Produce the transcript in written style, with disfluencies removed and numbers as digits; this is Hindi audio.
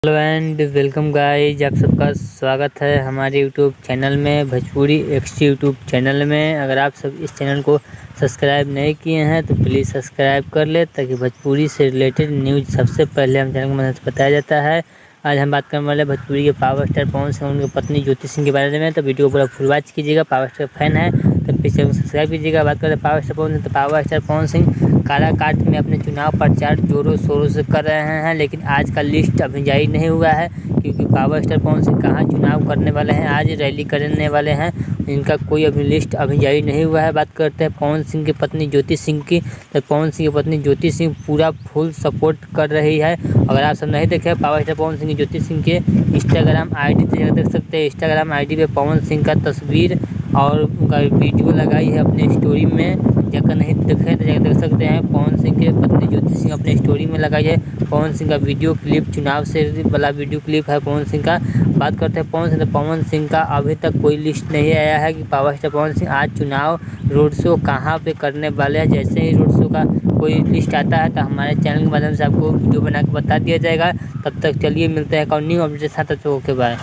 हेलो एंड वेलकम गाइज, आप सबका स्वागत है हमारे यूट्यूब चैनल में, भोजपुरी एक्स यूट्यूब चैनल में। अगर आप सब इस चैनल को सब्सक्राइब नहीं किए हैं तो प्लीज़ सब्सक्राइब कर ले, ताकि भोजपुरी से रिलेटेड न्यूज़ सबसे पहले हम चैनल की मदद से बताया जाता है। आज हम बात करने वाले भोजपुरी के पावर स्टार पवन सिंह और उनकी पत्नी ज्योति सिंह के बारे में। तो वीडियो पूरा फुल वॉच कीजिएगा। पावर स्टार फैन है तो प्लीज़ चैनल को सब्सक्राइब कीजिएगा। बात करते हैं पावर स्टार पवन सिंह। तो पावर स्टार पवन सिंह काराकाट में अपने चुनाव प्रचार जोरों शोरों से कर रहे हैं, लेकिन आज का लिस्ट अभी जारी नहीं हुआ है, क्योंकि पावर स्टार पवन सिंह कहाँ चुनाव करने वाले हैं, आज रैली करने वाले हैं, इनका कोई अभी लिस्ट अभी जारी नहीं हुआ है। बात करते हैं पवन सिंह की पत्नी ज्योति सिंह की। तो पवन सिंह की पत्नी ज्योति सिंह पूरा फुल सपोर्ट कर रही है। अगर आप सब नहीं देखे पावर स्टार पवन सिंह की ज्योति सिंह के इंस्टाग्राम आईडी तो देख सकते हैं। इंस्टाग्राम आईडी पे पवन सिंह का तस्वीर और उनका वीडियो लगाई है अपने स्टोरी में। जाकर नहीं देखे तो जाकर देख सकते हैं। पवन सिंह के पत्नी ज्योति सिंह अपने स्टोरी में लगाई है पवन सिंह का वीडियो क्लिप, चुनाव से वाला वीडियो क्लिप है पवन सिंह का। बात करते हैं पवन सिंह। तो पवन सिंह का अभी तक कोई लिस्ट नहीं आया है कि पावर स्टार पवन सिंह आज चुनाव रोड शो कहाँ पे करने वाले हैं। जैसे ही रोड शो का कोई लिस्ट आता है तो हमारे चैनल के माध्यम से आपको वीडियो बना के बता दिया जाएगा। तब तक चलिए मिलते हैं एक और न्यू अपडेट के साथ। Okay bye.